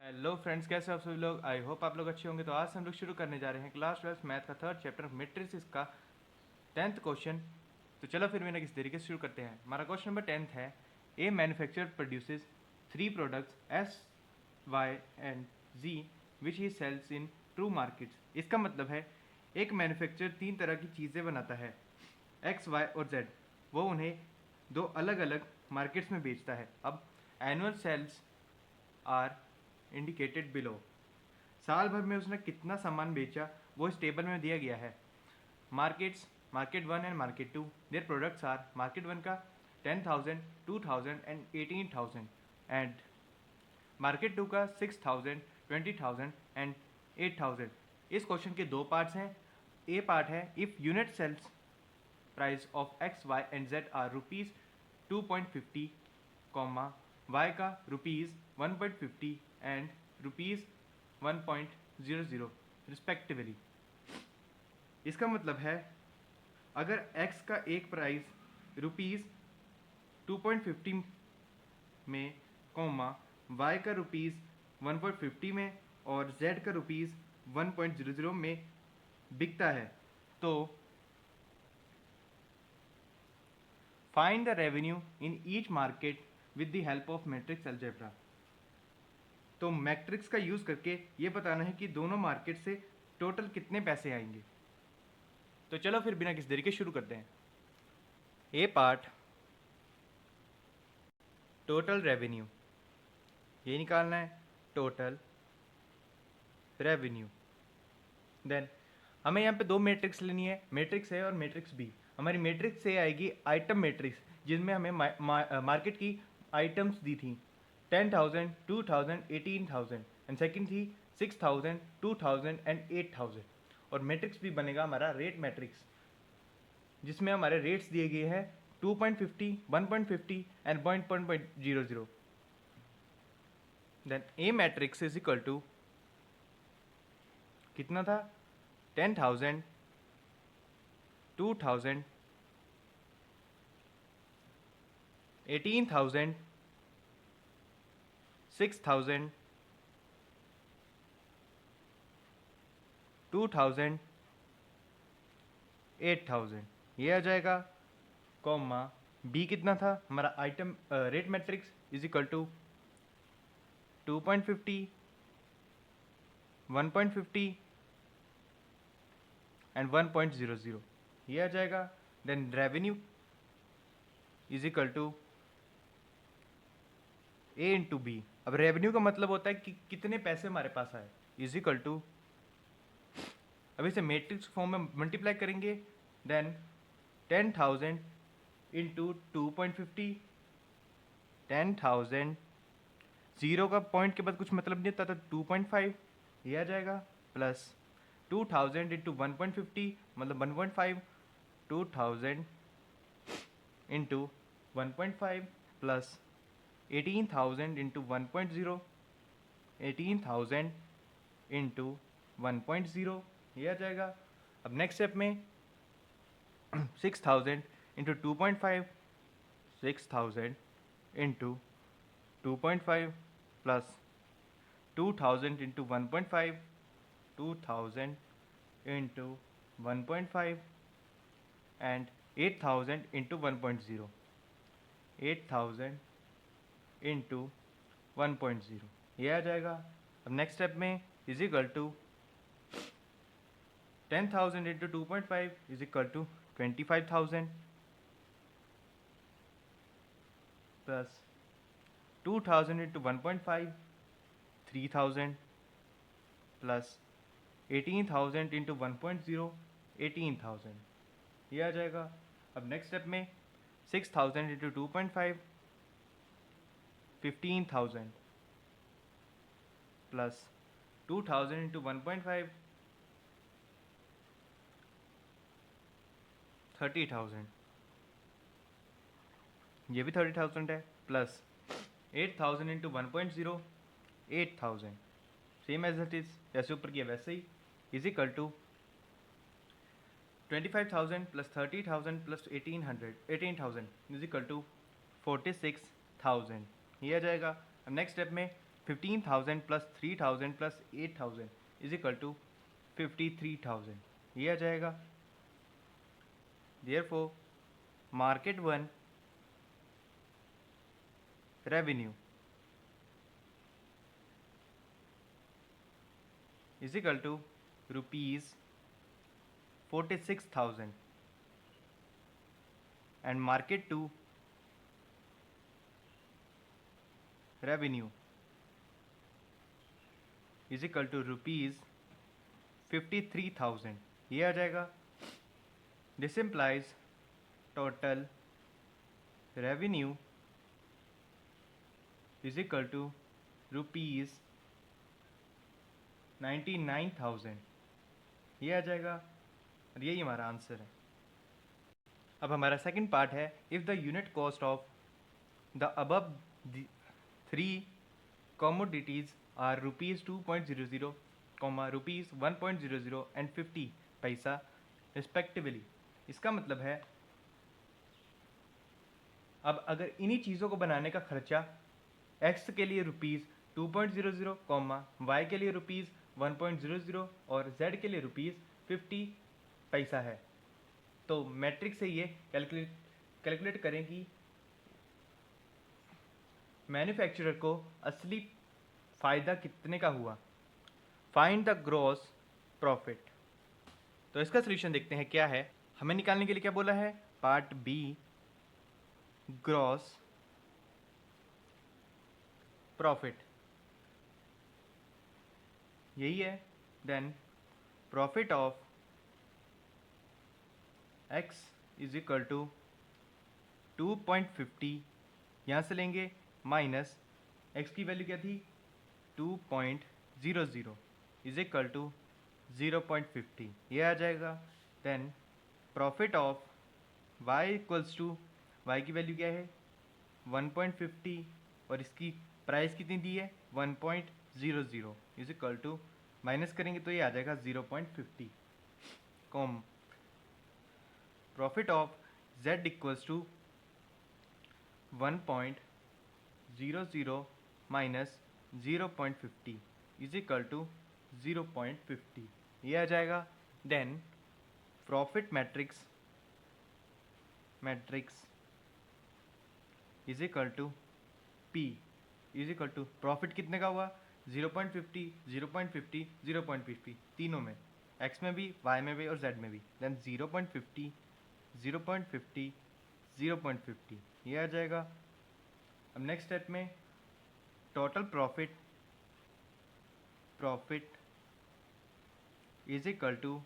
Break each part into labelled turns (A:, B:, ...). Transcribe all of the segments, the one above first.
A: Hello friends, कैसे हो आप सभी लोग। आई होप आप लोग अच्छे होंगे। तो आज से हम लोग शुरू करने जा रहे हैं क्लास 12 मैथ का थर्ड चैप्टर मैट्रिसेस का 10th क्वेश्चन। तो चलो फिर बिना किसी तरीके से शुरू करते हैं। हमारा क्वेश्चन नंबर 10th है, a manufacturer produces 3 products S Y and G which he sells in two markets. इसका मतलब है एक मैन्युफैक्चरर 3 तरह की चीज़ें बनाता है, एक्स वाई और जेड। वो उन्हें 2 अलग अलग मार्केट्स में बेचता है। अब annual sales are indicated below. साल भर में उसने कितना सामान बेचा वो इस टेबल में दिया गया है। Markets, market 1 and market 2, their products are, market 1 का 10,000, 2,000 एंड 18,000 एंड मार्केट 2 का 6,000, 20,000 एंड 8,000। इस क्वेश्चन के 2 पार्ट्स हैं। ए पार्ट है, if unit sales price of X Y and Z are rupees 2.50, Y का रुपीज़ 1.50 एंड रुपीज़ 1.00 रिस्पेक्टिवली। इसका मतलब है अगर x का एक प्राइस रुपीज़ 2.50 में, y का रुपीज़ 1.50 में और z का रुपीज़ 1.00 में बिकता है, तो find the revenue in each market with the help of matrix algebra. तो मैट्रिक्स का यूज़ करके ये बताना है कि दोनों मार्केट से टोटल कितने पैसे आएंगे। तो चलो फिर बिना किसी देरी के शुरू करते हैं। ए पार्ट, टोटल रेवेन्यू, ये निकालना है टोटल रेवेन्यू। देन हमें यहाँ पे 2 मैट्रिक्स लेनी है, मैट्रिक्स ए और मैट्रिक्स बी। हमारी मैट्रिक्स ए आएगी आइटम मैट्रिक्स, जिसमें हमें मार्केट की आइटम्स दी थी 10,000, 2,000, 18,000 एंड सेकंड थी 6,000, 2,000 एंड 8,000। और मैट्रिक्स बी बनेगा हमारा रेट मैट्रिक्स, जिसमें हमारे रेट्स दिए गए हैं 2.50, 1.50 and 1.00। Then A matrix is equal to कितना था, 10,000, 2,000, 18,000, 6,000, 2,000, 8,000, ये आ जाएगा। बी कितना था हमारा item rate matrix is equal to 2.50, 1.50 and 1.00, ये आ जाएगा। Then revenue is equal to A into B. अब रेवेन्यू का मतलब होता है कि कितने पैसे हमारे पास आए, इज इक्वल टू, अब इसे मैट्रिक्स फॉर्म में मल्टीप्लाई करेंगे। देन 10,000 इंटू 2.50, 10,000, जीरो का पॉइंट के बाद कुछ मतलब नहीं होता, तो 2.5 ये आ जाएगा, प्लस 2,000 इंटू 1.50 मतलब 1.5, 2,000 इंटू 1.5 प्लस 18,000 इंटू 1.0, 18,000 इंटू 1.0, ये आ जाएगा। अब नेक्स्ट स्टेप में 6,000 into 2.5, 6,000 into 2.5 plus 2,000 into 1.5, 2,000 into 1.5 and 8,000 into 1.0, 8,000 into 1.0, ये आ जाएगा। अब नेक्स्ट स्टेप में is equal to 10,000 into 2.5 is equal to 25,000 plus 2,000 into 1.5, 3,000 plus 18,000 into 1.0, 18,000, ये आ जाएगा। अब नेक्स्ट स्टेप में 6,000 इंटू 2.5, 15,000 प्लस 2,000 इंटू 1.5, 30,000, ये भी 30,000 है, plus 8,000 into 1.0, 8,000, same as it is, जैसे ऊपर किया वैसे ही, is equal to 25,000 plus 30,000 plus 18,000 is equal to 46,000, ये आ जाएगा। अब नेक्स्ट स्टेप में 15,000 plus 3,000 plus 8,000 is equal to 53,000, ये आ जाएगा। Therefore market one revenue is equal to ₹46,000 and market 2 revenue is equal to ₹53,000, ये आ जाएगा। This implies total revenue is equal to ₹99,000, ये आ जाएगा और यही हमारा आंसर है। अब हमारा सेकंड पार्ट है, if the unit cost of the above three commodities are ₹2.00, ₹1.00 and 50 पैसा रिस्पेक्टिवली। इसका मतलब है अब अगर इन्हीं चीज़ों को बनाने का खर्चा x के लिए ₹2.00, y के लिए ₹1.00 और z के लिए ₹50 पैसा है, तो मैट्रिक्स से ये कैलकुलेट करें कि मैन्युफैक्चरर को असली फ़ायदा कितने का हुआ। Find the gross profit. तो इसका सोल्यूशन देखते हैं क्या है। हमें निकालने के लिए क्या बोला है, पार्ट बी ग्रॉस प्रॉफिट, यही है। Then profit of x is equal to 2.50, यहाँ से लेंगे माइनस x की वैल्यू क्या थी 2.00 इज इक्वल टू 0.50, ये आ जाएगा। Then profit of y equals to y की वैल्यू क्या है 1.50 और इसकी प्राइस कितनी दी है 1.00 इज इक्वल टू माइनस करेंगे तो ये आ जाएगा 0.50 कॉम profit of z equals to 1.00 minus 0.50 is equal to 0.50, ये आ जाएगा। Then profit matrix is equal to P is equal to profit कितने का हुआ 0.50 0.50 0.50 तीनों में, x में भी y में भी और z में भी। देन 0.50 0.50 0.50, ये आ जाएगा। अब नेक्स्ट स्टेप में total profit is equal to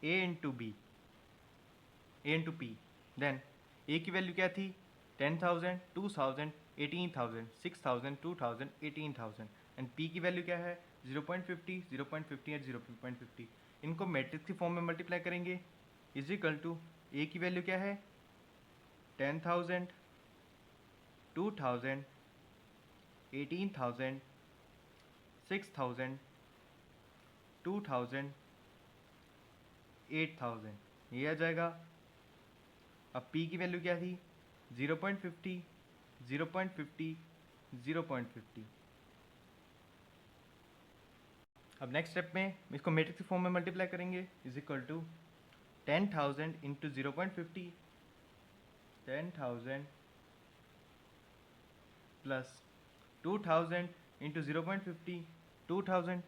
A: a into P. Then a की वैल्यू क्या थी 10,000 2,000 18,000 6,000 2,000 18,000 एंड p की वैल्यू क्या है 0.50 0.50 और 0.50। इनको मैट्रिक्स की फॉर्म में मल्टीप्लाई करेंगे इज इक्वल टू a की वैल्यू क्या है 10,000 2,000 18,000 6,000 2,000 8,000, ये आ जाएगा। अब p की वैल्यू क्या थी 0.50 0.50 0.50। अब नेक्स्ट स्टेप में इसको मैट्रिक्स की फॉर्म में मल्टीप्लाई करेंगे is equal to 10,000 into 0.50 10,000 plus 2,000 into 0.50 2,000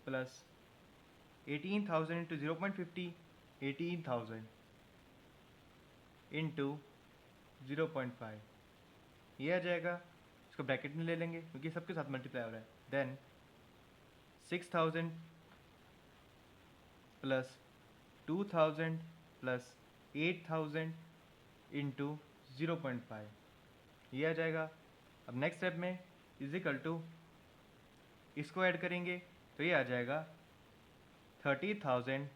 A: plus 18,000 into 0.50 18,000 into 0.5, ये आ जाएगा। इसको ब्रैकेट में ले लेंगे क्योंकि सबके साथ मल्टीप्लाई हो रहा है। देन 6,000 प्लस 2,000 प्लस 8,000 इंटू 0.5, ये आ जाएगा। अब नेक्स्ट स्टेप में इज इक्वल टू इसको ऐड करेंगे तो ये आ जाएगा 30,000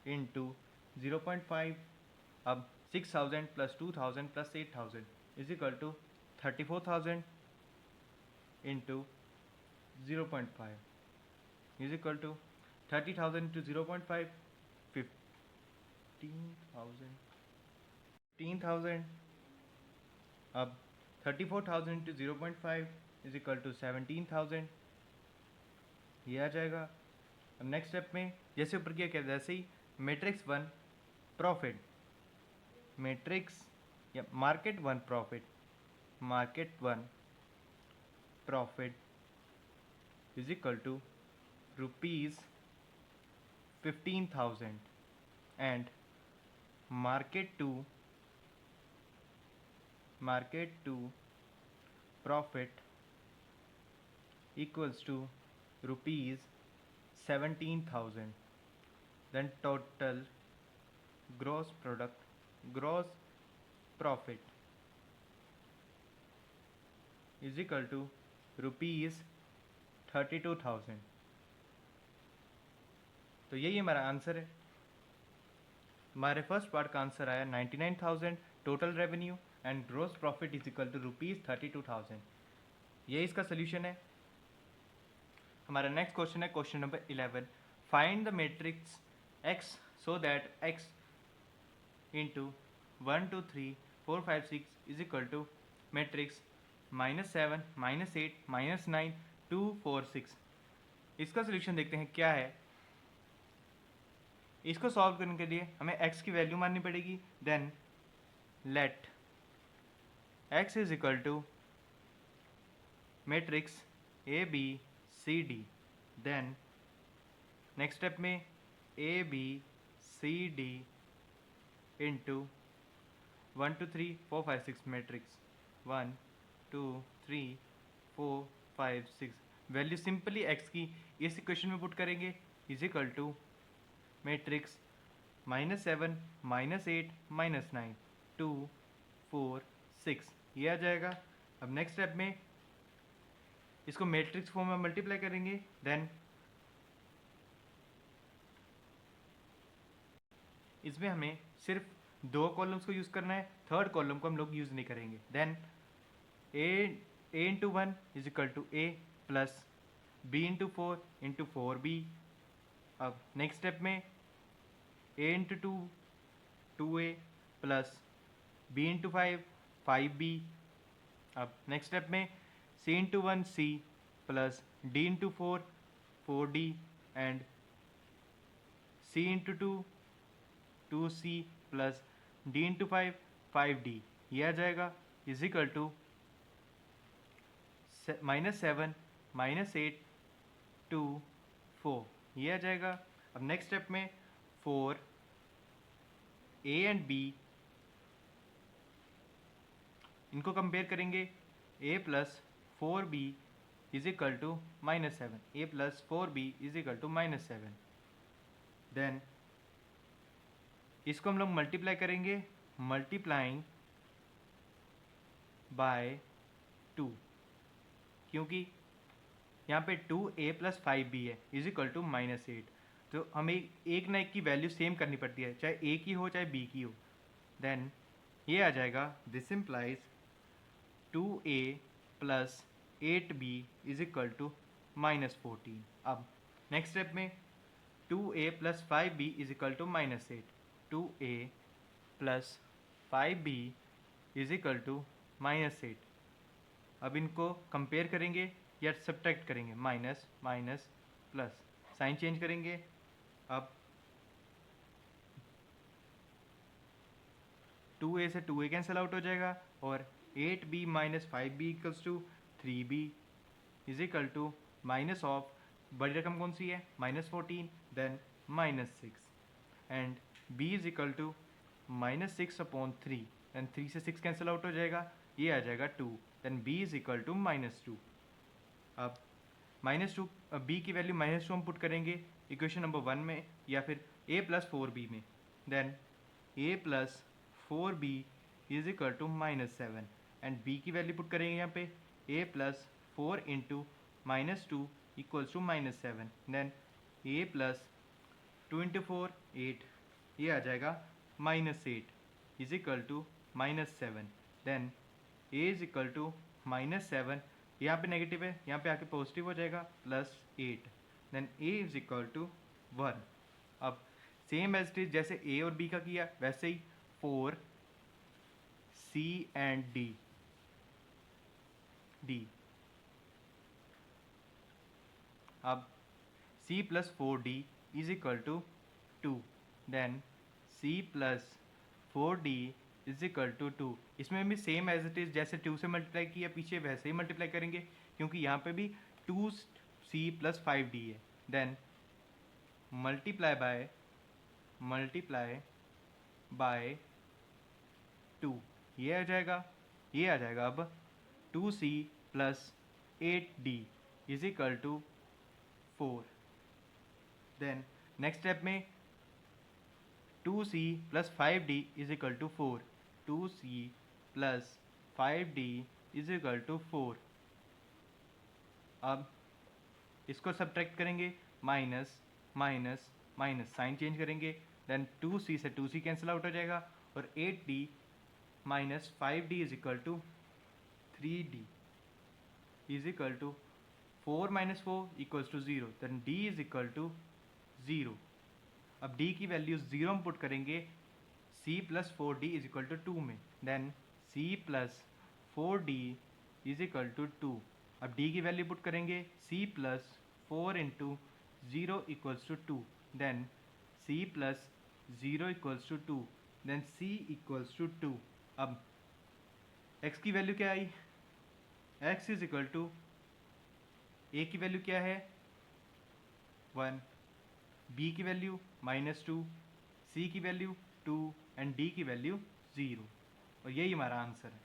A: इंटू 0.5। अब 6,000 plus 2,000 plus 8,000 is equal to 34,000 into 0.5 is equal to 30,000 into 0.5 15,000। अब 34,000 इंटू 0.5 इज इक्वल टू 17,000, ये आ जाएगा। अब नेक्स्ट स्टेप में जैसे ऊपर किया क्या वैसे ही मैट्रिक्स वन प्रॉफिट, मैट्रिक्स या market one profit, market one profit is equal to rupees 15,000 and market 2 profit equals to rupees 17,000, then total gross profit is equal to rupees 32,000। तो यही हमारा आंसर है। हमारे फर्स्ट पार्ट का answer आया 99,000 total revenue and gross profit is equal to rupees 32,000। ये इसका solution है। हमारा नेक्स्ट क्वेश्चन है question number 11, find the matrix x so that x into 1 2 3 4 5 6 is equal to matrix -7 -8 -9 2 4 6। इसका सोल्यूशन देखते हैं क्या है। इसको सॉल्व करने के लिए हमें x की वैल्यू माननी पड़ेगी। Then let x is equal to matrix A B C D. Then next step में A B C D into 1 2 3 4 5 6 matrix 1 2 3 4 5 6। Value simply x की इस इक्वेशन में पुट करेंगे इज इक्वल टू मैट्रिक्स -7 -8 -9 2 4 6, ये आ जाएगा। अब नेक्स्ट स्टेप में इसको मैट्रिक्स फॉर्म में मल्टीप्लाई करेंगे। देन इसमें हमें सिर्फ 2 कॉलम्स को यूज़ करना है, थर्ड कॉलम को हम लोग यूज़ नहीं करेंगे। Then a into 1 is equal to a plus b into 4 into 4b। अब नेक्स्ट स्टेप में a into 2 2a plus b into 5 5b। अब नेक्स्ट स्टेप में c into 1 c plus d into 4 4d and c into 2 2c plus d into 5 5d, ये आ जाएगा is equal to -7 -8 2 4, ये आ जाएगा। अब नेक्स्ट स्टेप में 4 a एंड b इनको कंपेयर करेंगे। a plus 4b is equal to -7, a plus 4b is equal to -7। Then इसको हम लोग मल्टीप्लाई करेंगे, मल्टीप्लाइंग बाय 2, क्योंकि यहाँ पे 2a प्लस 5b है इज इक्वल टू -8। तो हमें एक ना एक की वैल्यू सेम करनी पड़ती है, चाहे a की हो चाहे b की हो। देन ये आ जाएगा this implies 2a plus 8b is equal to -14। अब नेक्स्ट स्टेप में 2a plus 5b is equal to -8, 2a plus 5b is equal to -8। अब इनको कंपेयर करेंगे या सब्ट्रैक्ट करेंगे, minus minus plus, sign change करेंगे। अब 2a से 2a कैंसिल आउट हो जाएगा और 8b minus 5b equals to 3b is equal to minus of बड़ी रकम कौन सी है -14, then -6 and b is equal to -6/3, then 3 से 6 कैंसिल आउट हो जाएगा, ये आ जाएगा 2, then b is equal to -2। अब -2 b की वैल्यू -2 हम पुट करेंगे इक्वेशन नंबर 1 में या फिर a प्लस 4b में। Then a plus 4b is equal to -7 and b की वैल्यू पुट करेंगे यहाँ पे a plus 4 into -2 equals to -7, then a plus 2 into 4 8, ये आ जाएगा -8 is equal to -7। Then a is equal to -7, यहाँ पे नेगेटिव है यहाँ पे आके पॉजिटिव हो जाएगा +8, then a is equal to 1। अब सेम एज इट इज जैसे a और b का किया वैसे ही 4 c एंड d अब c plus 4d is equal to 2, then c plus 4d is equal to 2। इसमें भी सेम एज इट इज़ जैसे 2 से मल्टीप्लाई किया पीछे वैसे ही मल्टीप्लाई करेंगे, क्योंकि यहाँ पे भी 2c प्लस 5d है। देन मल्टीप्लाई बाय 2, ये आ जाएगा अब 2c plus 8d is equal to 4। Then next step में 2c plus 5d is equal to 4, 2c plus 5d is equal to 4। अब इसको सब्ट्रैक्ट करेंगे, minus minus minus, sign change करेंगे, देन 2c से 2c कैंसिल आउट हो जाएगा, और 8d minus 5d is equal to 3d is equal to 4 minus 4 equals to 0, then d is equal to 0। अब d की वैल्यू 0 हम put करेंगे c plus 4d is equal to 2 में, then c plus 4d is equal to 2। अब d की value put करेंगे c plus 4 into 0 equals to 2, then c plus 0 equals to 2, then c equals to 2। अब x की value क्या आई, x is equal to a की value क्या है 1, b की वैल्यू -2, c की वैल्यू 2 एंड d की वैल्यू 0, और यही हमारा आंसर है,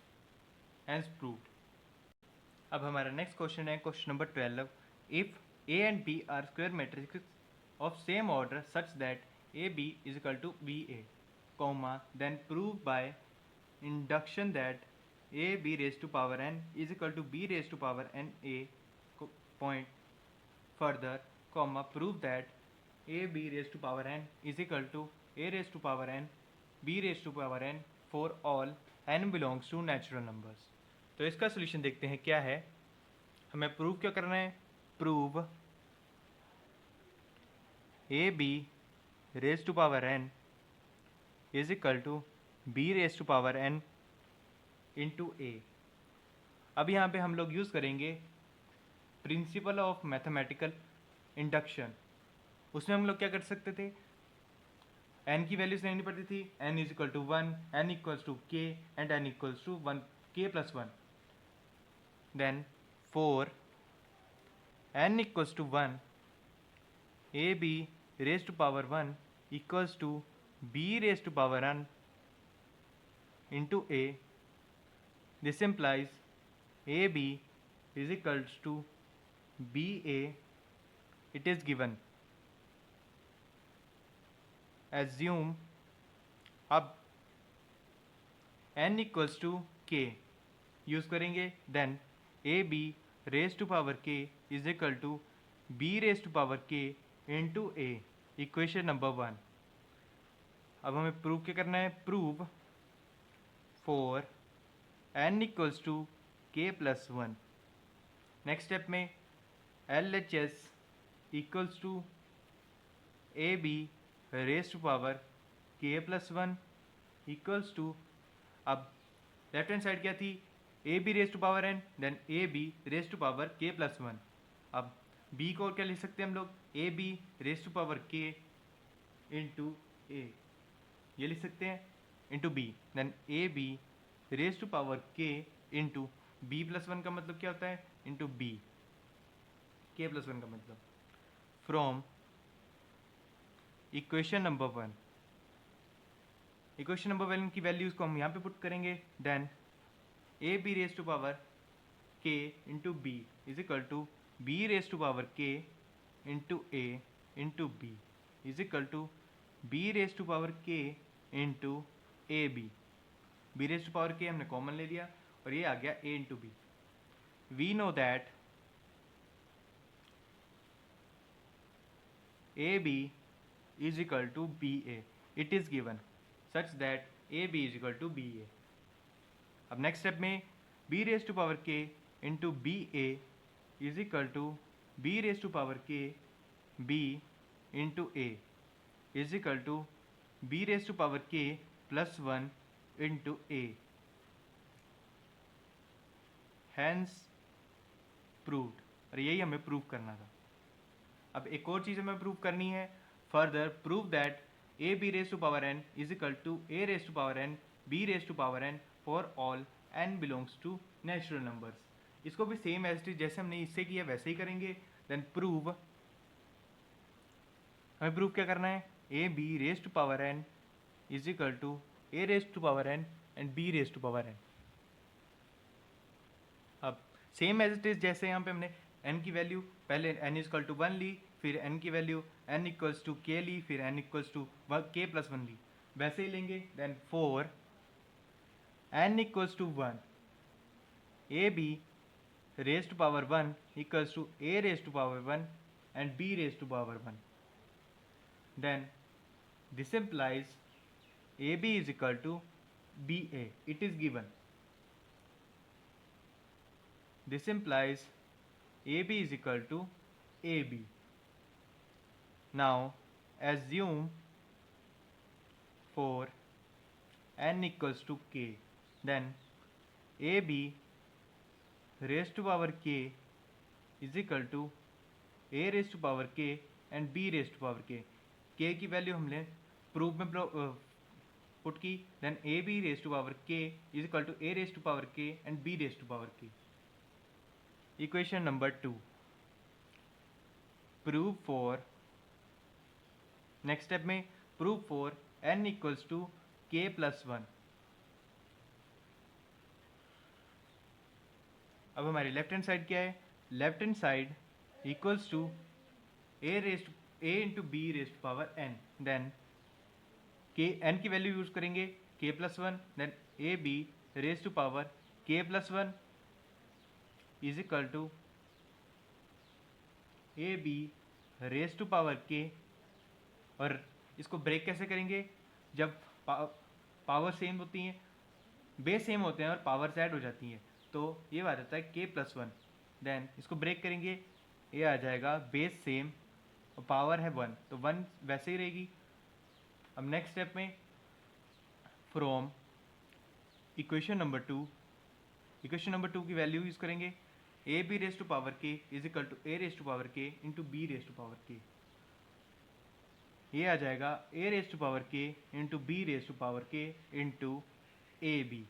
A: एज प्रूव्ड। अब हमारा नेक्स्ट क्वेश्चन है question number 12। If a and b are square matrix of same order such that ab is equal to ba, comma then prove by induction that ab raise to power n is equal to b raise to power n a point further, comma prove that ab raise to power n is equal to a raise to power n b raise to power n for all n belongs to natural numbers. तो इसका solution देखते हैं क्या है। हमें prove क्या करना है, prove ab raise to power n is equal to b raise to power n into a। अब यहाँ पे हम लोग यूज़ करेंगे प्रिंसिपल ऑफ मैथमेटिकल इंडक्शन। उसमें हम लोग क्या कर सकते थे, n की वैल्यूज लेनी पड़ती थी, n is equal to 1, n equals to k and n equals to 1, k plus 1। Then for n equals to 1 ab raise to power 1 equals to b raise to power n into a, this implies ab is equals to ba, it is given। assume अब n equals to k use करेंगे, then ab raise to power k is equal to b raise to power k into a, equation number 1। अब हमें prove क्या करना है, prove for n equals to k plus 1। Next step में LHS equals to AB raise to power k plus 1 equals to, अब left hand side क्या थी, AB raise to power n, then AB raise to power k plus 1। अब B को और क्या लिख सकते हैं हम लोग, AB raise to power k into a, ये लिख सकते हैं, into b, then AB raise to power k into b plus 1 का मतलब क्या होता है, इंटू b, k प्लस 1 का मतलब, from equation number 1। Equation number 1 की वैल्यूज़ को हम यहाँ पे पुट करेंगे, then A B raise to power k into B is equal to b raise to power k into a into b is equal to b raise to power k into A B raise to power k हमने common ले लिया और ये आ गया a into B. We know that A B is equal to B A, it is given such that A B is equal to B A. अब next step में b raise to power k into B A is equal to b raise to power k b into A is equal to b raise to power k plus 1 into A. Hence proved, और यही हमें prove करना था। अब एक और चीज़ हमें prove करनी है, further prove that A B raise to power N is equal to A raise to power N B raise to power N for all N belongs to natural numbers. इसको भी सेम एज इट इज जैसे हमने इससे किया वैसे ही करेंगे। Then prove, हमें prove क्या करना है, A B raise to power N is equal to A raise to power N and B raise to power N. अब सेम एज इट इज जैसे यहाँ पे हमने n की वैल्यू पहले n इक्वल टू 1 ली, फिर n की value n equals to k ली, फिर n equals to k plus 1 ली, वैसे ही लेंगे। Then for n equals to 1 A B raise to power 1 equals to A raise to power 1 and b raise to power 1। Then this implies ab is equal to ba, it is given. This implies ab is equal to ab. Now assume for n equals to k, then ab raised to power k is equal to a raised to power k and b raised to power k. k की value हमने proof में put की, then A B raise to power K is equal to A raise to power K and B raise to power K. Equation number 2, prove for, next step में prove for n equals to K plus 1। अब हमारी left hand side क्या है, left hand side equals to A into B raise to power n, then K N की value use करेंगे K plus 1, then A B raise to power K plus 1 is equal to A B raise to power K. और इसको break कैसे करेंगे, जब power same होती हैं, base same होते हैं और पावर्स ऐड हो जाती हैं, तो ये आ जाता है के प्लस 1। देन इसको ब्रेक करेंगे, ये आ जाएगा बेस सेम और पावर है 1, तो 1 वैसे ही रहेगी। अब नेक्स्ट स्टेप में from equation number 2, equation number 2 की वैल्यू यूज करेंगे, A B raise to power K is equal to A raise to power K into B raise to power K. ये आ जाएगा A raise to power K into B raise to power K into A B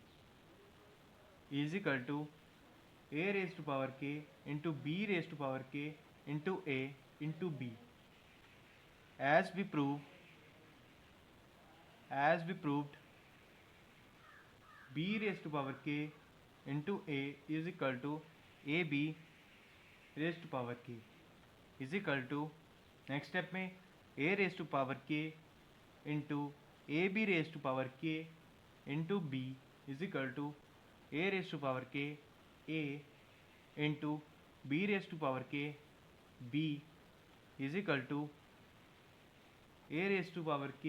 A: is equal to A raise to power K into B raise to power K into A into B. as we proved b raised to power k into a is equal to ab raised to power k is equal to, next step में a raised to power k into ab raised to power k into b is equal to a raised to power k a into b raised to power k b is equal to a raised to power k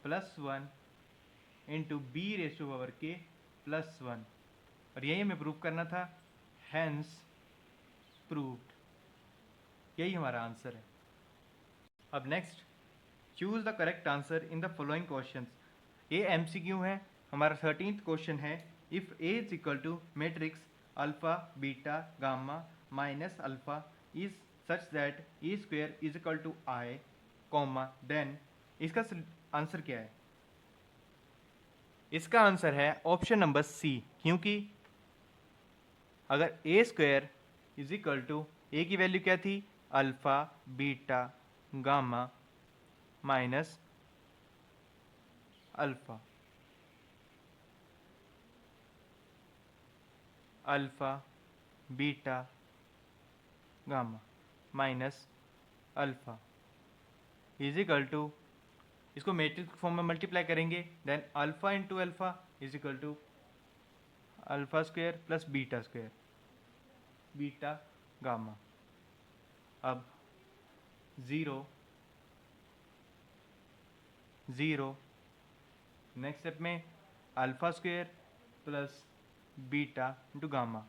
A: plus 1 into B raise to power K plus 1, और यही हमें prove करना था, hence proved. यही हमारा answer है। अब next, choose the correct answer in the following questions. ये एमसीक्यू है। हमारा 13th क्वेश्चन है, if A is equal to matrix alpha beta gamma minus alpha is such that E square is equal to I comma, then इसका answer क्या है? इसका answer है option number C, क्योंकि अगर A square is equal to, A की value क्या थी, alpha beta gamma minus alpha, alpha beta gamma minus alpha is equal to, इसको मैट्रिक्स फॉर्म में मल्टीप्लाई करेंगे, then alpha into alpha is equal to alpha square plus beta square beta gamma. अब 0 0, next step में alpha square plus beta into gamma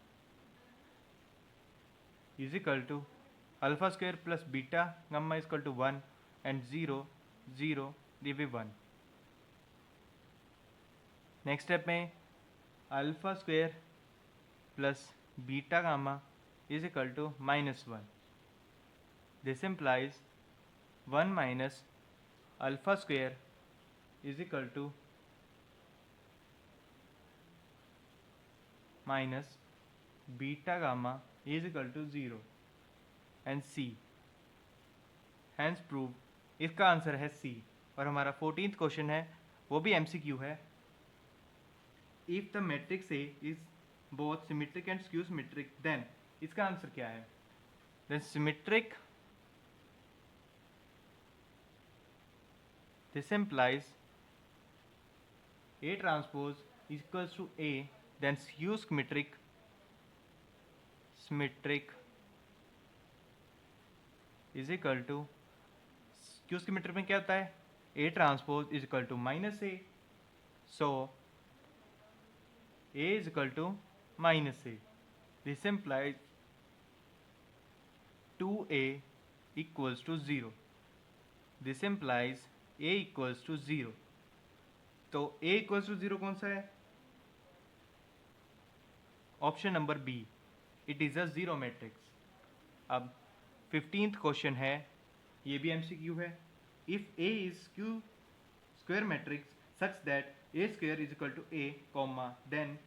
A: is equal to alpha square plus beta gamma is equal to 1 and 0 0 दिवे 1। Next step में alpha square plus beta gamma is equal to -1, this implies 1 minus alpha square is equal to minus beta gamma is equal to 0 and C, hence prove. इसका answer है C. और हमारा 14th question है, वो भी MCQ है। If the matrix A is both symmetric and skew symmetric then, इसका answer क्या है? Then symmetric, this implies A transpose equals to A, then skew symmetric is equal to, skew symmetric में क्या होता है? A transpose is equal to minus A, so A is equal to minus A. This implies 2A equals to 0. This implies A equals to 0. तो A equals to 0 कौन सा है? Option number B, it is a zero matrix. अब 15th question है, ये भी MCQ है। If A is skew square matrix such that A square is equal to A, comma then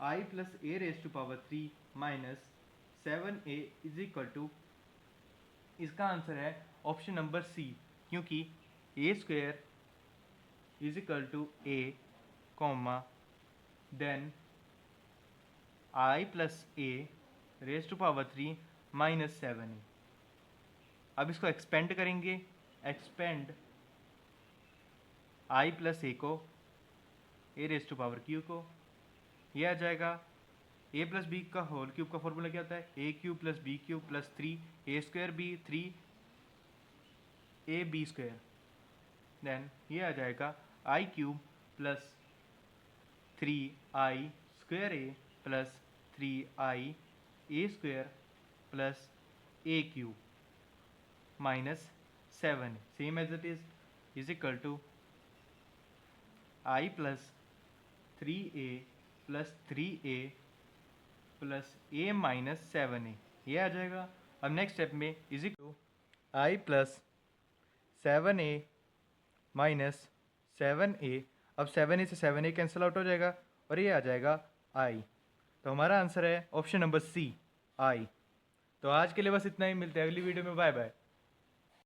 A: I plus A raise to power 3 minus 7A is equal to, इसका answer है option number C, क्योंकि A square is equal to A, comma then I plus A raise to power 3 minus 7A। अब इसको expand करेंगे, expand I plus A को A raise to power Q को, ये आ जाएगा A प्लस बी का होल क्यूब का फॉर्मूला क्या होता है? A cube plus B cube plus 3A square B 3AB square, then ये आ जाएगा I cube plus 3I square A plus 3I A square plus A cube minus 7, same as it is equal to I plus 3A plus 3A plus A minus 7A, ये आ जाएगा। अब next step में is equal to I plus 7A minus 7A, अब 7A से 7A cancel out हो जाएगा और ये आ जाएगा I। तो हमारा आंसर है ऑप्शन नंबर सी, I। तो आज के लिए बस इतना ही, मिलते हैं अगली वीडियो में, बाय बाय।